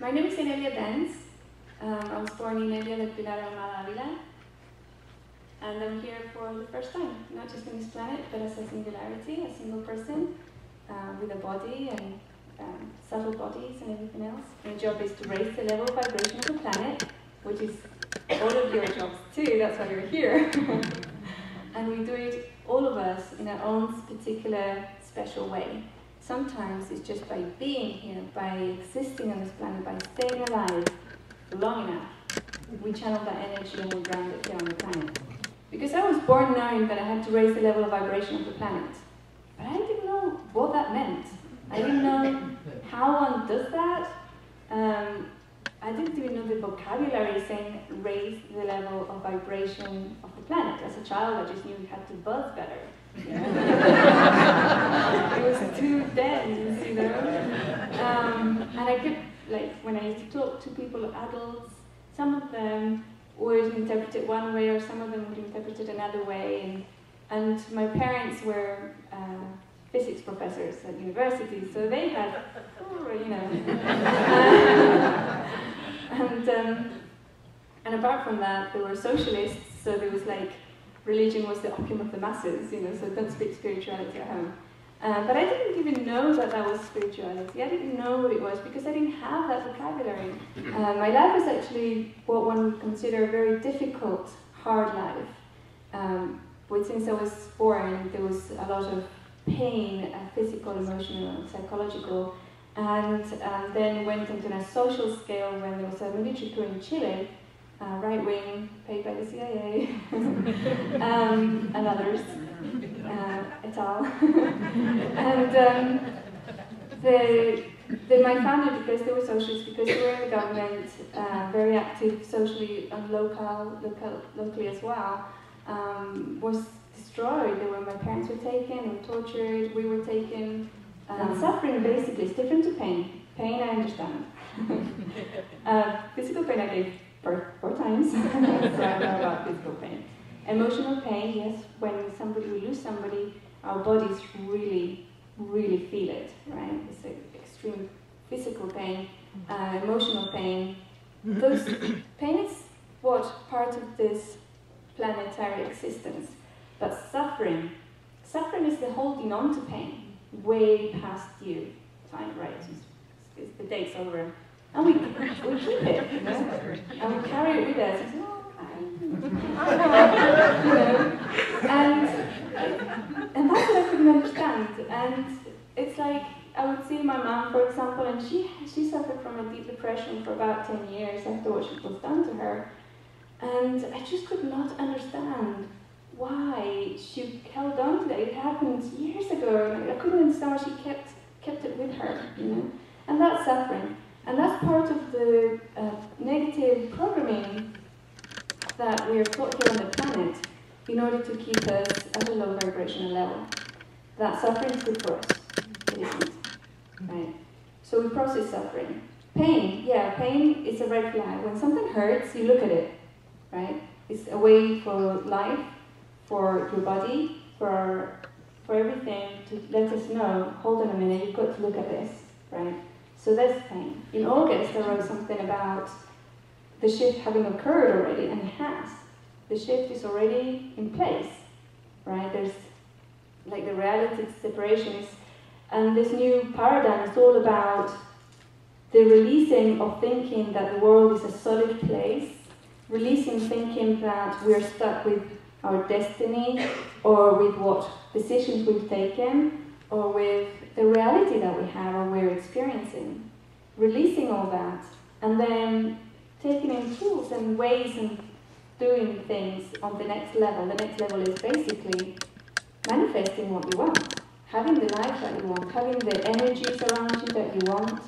My name is Inelia Benz. I was born in Inelia del Pilar Avila, and I'm here for the first time, not just on this planet, but as a singularity, a single person with a body and subtle bodies and everything else. My job is to raise the level of vibration of the planet, which is all of your jobs too, that's why you're here. And we do it, all of us, in our own particular special way. Sometimes it's just by being here, by existing on this planet, by staying alive long enough, we channel that energy and we ground it here on the planet. Because I was born knowing that I had to raise the level of vibration of the planet. But I didn't know what that meant. I didn't know how one does that. I didn't even know the vocabulary saying raise the level of vibration of the planet. As a child, I just knew we had to buzz better. You know? It was too dense, you know. And I kept, like, when I used to talk to people, adults, some of them would interpret it one way, or some of them would interpret it another way. And my parents were physics professors at university, so they had, you know. And apart from that, they were socialists, so there was like, religion was the opium of the masses, you know, so don't speak spirituality at home. But I didn't even know that that was spirituality. I didn't know what it was because I didn't have that vocabulary. My life was actually what one would consider a very difficult, hard life. But since I was born, there was a lot of pain, physical, emotional, psychological, and then went into a social scale when there was a military coup in Chile, right wing, paid by the CIA, and others, et al. And my family, because they were socialists, because they were in the government, very active socially and locally as well, was destroyed. My parents were taken, we were tortured, we were taken. Suffering basically is different to pain. Pain I understand. Physical pain I gave birth 4 times, so I know about physical pain. Emotional pain, yes, when we lose somebody, our bodies really, really feel it, right? It's like extreme physical pain, emotional pain. Those pain is what part of this planetary existence. But suffering is the holding on to pain way past you. Time, right? It's the day's over. And we keep it, you know? And we carry it with us. And say, you know? And that's what I couldn't understand. And it's like, I would see my mom, for example, and she suffered from a deep depression for about 10 years after what was done to her. And I just could not understand why she held on to that. It happened years ago, and I couldn't understand why she kept it with her, you know? And that's suffering. And that's part of the negative programming that we are taught here on the planet in order to keep us at a low vibrational level. That suffering is good for us. It isn't, right? So we process suffering. Pain, yeah, pain is a red flag. When something hurts, you look at it, right? It's a way for life, for your body, for everything to let us know, hold on a minute, you've got to look at this, right? So that's pain. In August, I wrote something about the shift having occurred already, and it has. The shift is already in place, right? There's like the reality separation is, and this new paradigm is all about the releasing of thinking that the world is a solid place, releasing thinking that we're stuck with our destiny, or with what decisions we've taken, or with the reality that we have or we're experiencing. Releasing all that, and then taking in tools and ways and doing things on the next level. The next level is basically manifesting what you want, having the life that you want, having the energies around you that you want,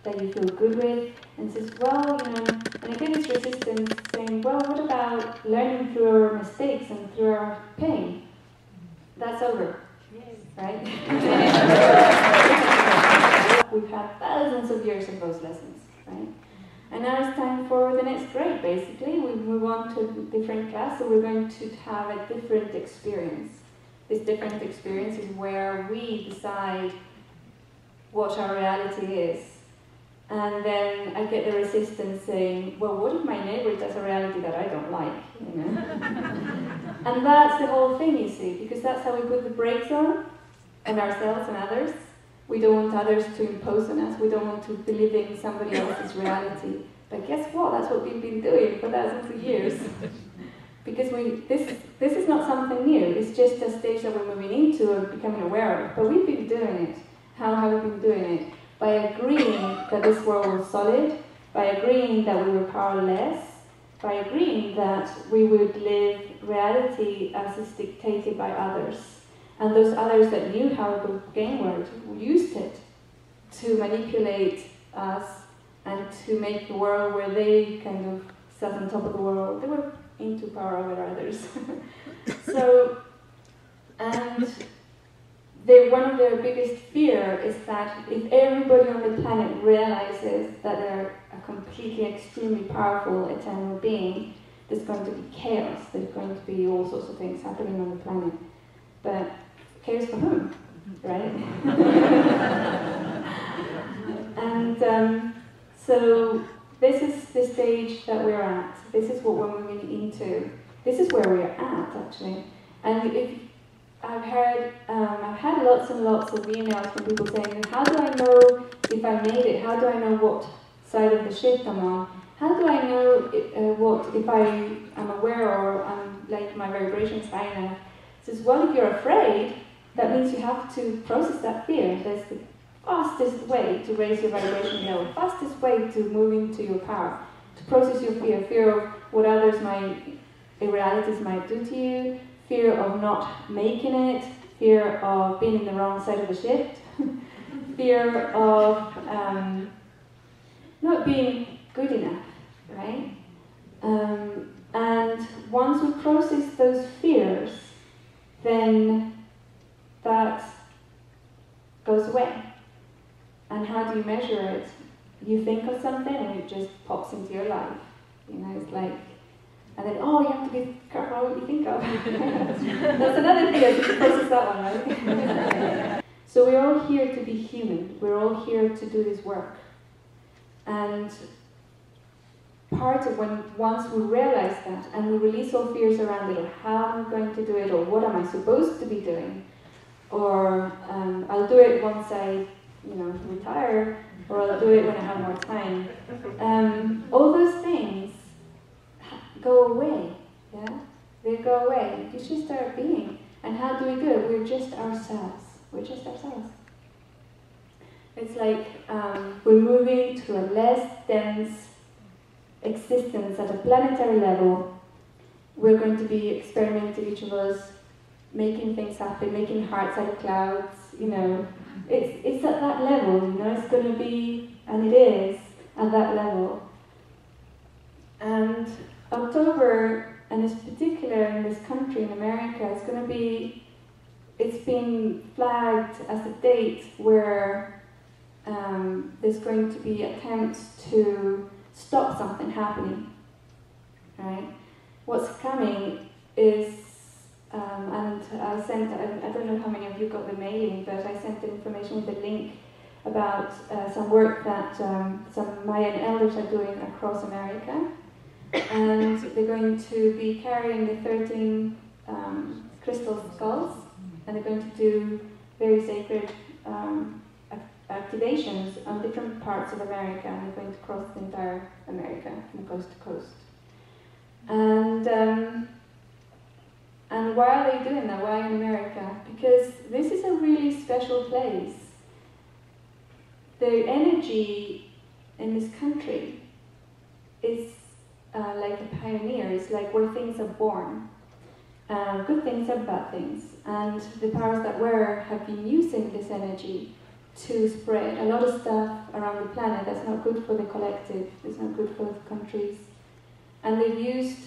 that you feel good with, and says, well, you know, and again it's resistance, saying, well, what about learning through our mistakes and through our pain? That's over, right? We've had thousands of years of those lessons, right? And now it's time for the next grade, basically. We move on to a different class, so we're going to have a different experience. This different experience is where we decide what our reality is. And then I get the resistance saying, well, what if my neighbor does a reality that I don't like, you know? And that's the whole thing, you see, because that's how we put the brakes on ourselves and others. We don't want others to impose on us. We don't want to be living somebody else's reality. But guess what? That's what we've been doing for thousands of years. Because this is not something new. It's just a stage that we're moving into and becoming aware of. But we've been doing it. How have we been doing it? By agreeing that this world was solid, by agreeing that we were powerless, by agreeing that we would live reality as is dictated by others. And those others that knew how to gain word used it to manipulate us and to make the world where they kind of sat on top of the world. They were into power over others. So, and one of their biggest fear is that if everybody on the planet realizes that they're a completely, extremely powerful, eternal being, there's going to be chaos. There's going to be all sorts of things happening on the planet. But chaos for whom, right? And so this is the stage that we're at. This is what we're moving into. This is where we're at, actually. And if I've had lots and lots of emails from people saying, how do I know if I made it? How do I know what side of the shift I'm on? How do I know if I am aware or I'm like my vibration is high enough? It says, well, if you're afraid, that means you have to process that fear. There's the fastest way to raise your vibration level, fastest way to move into your power, to process your fear of what others might, irrealities might do to you, fear of not making it, fear of being in the wrong side of the shift, fear of not being good enough, right? And once we process those fears, then that goes away. And how do you measure it? You think of something and it just pops into your life. You know, it's like, and then, oh, you have to be careful what you think of. That's another thing, I should process that one, right? So we're all here to be human. We're all here to do this work. And part of once we realize that, and we release all fears around it, or how am I going to do it, or what am I supposed to be doing, or I'll do it once I, retire, or I'll do it when I have more time. All those things go away, yeah? They go away. You just start being. And how do we do it? We're just ourselves. We're just ourselves. It's like we're moving to a less dense existence at a planetary level. We're going to be experimenting, each of us, making things happen, making hearts out of clouds, It's at that level, it's going to be, and it is, at that level. And October, and in particular in this country, in America, it's been flagged as a date where there's going to be attempts to stop something happening, right? What's coming is, and I sent, I don't know how many of you got the mailing, but I sent the information with a link about some work that some Mayan elders are doing across America. And they're going to be carrying the 13 crystal skulls, and they're going to do very sacred activations on different parts of America, and they're going to cross the entire America from coast to coast. And why are they doing that? Why in America? Because this is a really special place. The energy in this country is like a pioneer. It's like where things are born. Good things and bad things. And the powers that were have been using this energy to spread a lot of stuff around the planet that's not good for the collective, it's not good for the countries. And they've used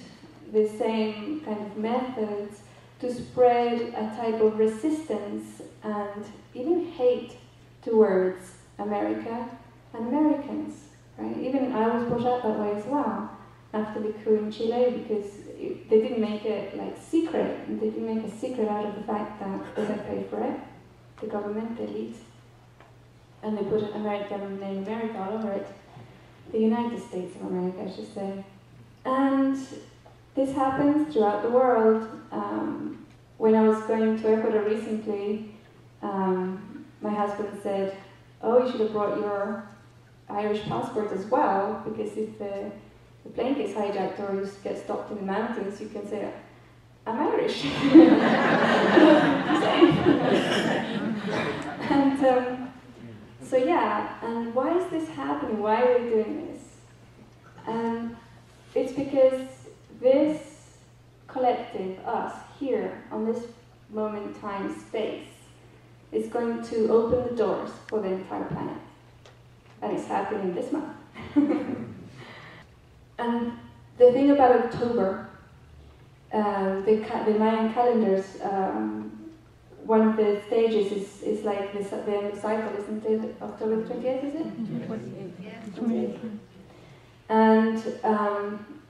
the same kind of methods to spread a type of resistance and even hate towards America and Americans, right? Even I was brought up that way as well after the coup in Chile, because they didn't make it like secret, and they didn't make a secret out of the fact that they had paid for it, the government, the elite. and they put an American name America all over it. The United States of America, I should say. And this happens throughout the world. When I was going to Ecuador recently, my husband said, "Oh, you should have brought your Irish passport as well, because if the plane gets hijacked or you get stopped in the mountains, you can say, I'm Irish." And so yeah, and why is this happening? Why are we doing this? It's because this collective, us, here, on this moment, time, space, is going to open the doors for the entire planet. And it's happening this month. And the thing about Octobre, the Mayan calendars, one of the stages is like the end of cycle, isn't it? October the 28th, is it? 28th. And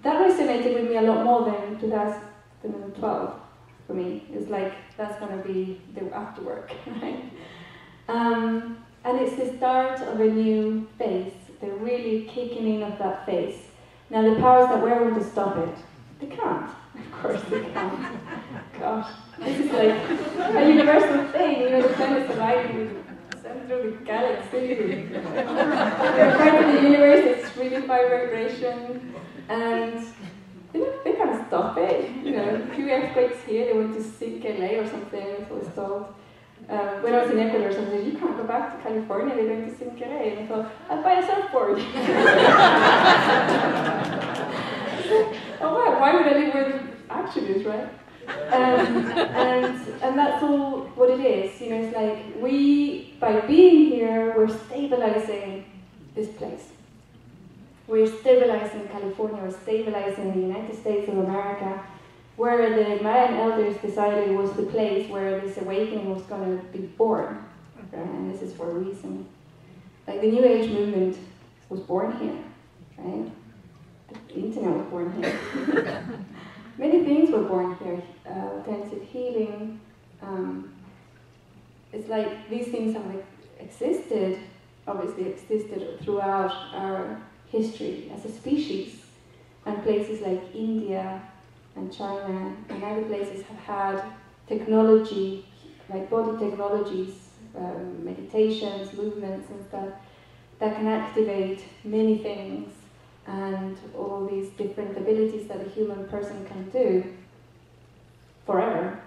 that resonated with me a lot more than 2012 for me. It's like, that's going to be the afterwork, right? And it's the start of a new phase. They're really kicking in of that phase. Now the powers that were going to stop it, they can't. Of course they can't. Gosh, this is like a universal thing. You know, the planet's aligned with the center of the galaxy. They're part of the universe, it's really high vibration, and they can't stop it. You know, a few earthquakes here, they went to sink LA or something, I was told. When I was in Ecuador, someone said, "You can't go back to California, they're going to sink LA." And I thought, I'll buy a surfboard. Oh wow, why would I live where the action is, right? And that's all what it is. You know, it's like by being here, we're stabilizing this place. We're stabilizing California, we're stabilizing the United States of America, where the Mayan elders decided was the place where this awakening was going to be born. Right? And this is for a reason. Like the New Age movement was born here, right? The internet was born here. Many things were born here. Alternative healing. It's like these things have existed, obviously existed throughout our history as a species. And places like India and China and other places have had technology, like body technologies, meditations, movements and stuff, that can activate many things and all these different abilities that a human person can do forever.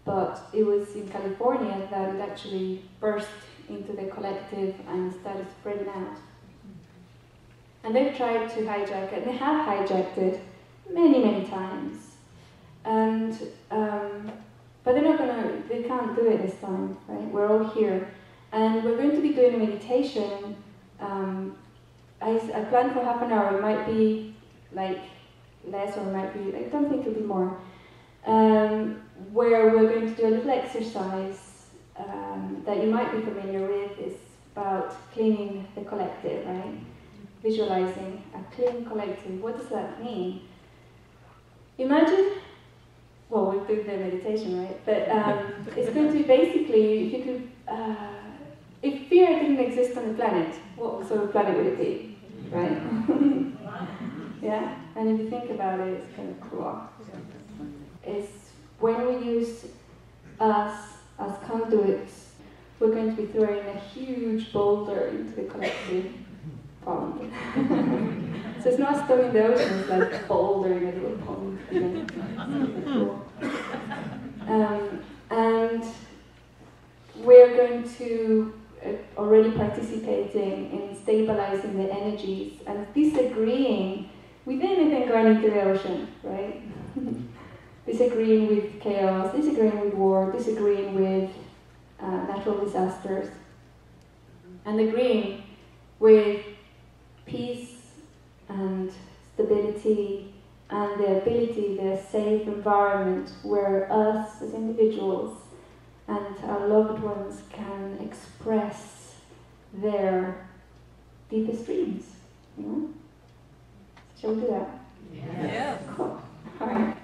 But it was in California that it actually burst into the collective and started spreading out. And they've tried to hijack it, and they have hijacked it many, many times. And but they can't do it this time, right? We're all here. And we're going to be doing a meditation. I planned for half an hour. It might be like less, or it might be, I don't think it'll be more. Where we're going to do a little exercise that you might be familiar with. Is about cleaning the collective, right? Visualizing a clean collective. What does that mean? Imagine, well, we'll do the meditation, right? But it's going to be basically, if you could, if fear didn't exist on the planet, what sort of planet would it be, right? Yeah, and if you think about it, it's kind of cool. It's when we use us as conduits, we're going to be throwing a huge boulder into the collective pond. So it's not a stone in the ocean, it's like a boulder in a little pond. Cool. And we're going to already participating in stabilizing the energies and disagreeing with anything going into the ocean, right? Disagreeing with chaos, disagreeing with war, disagreeing with natural disasters, and agreeing with peace and stability and the ability, the safe environment where us as individuals and our loved ones can express their deepest dreams. You know? Shall we do that? Yeah. Cool. All right.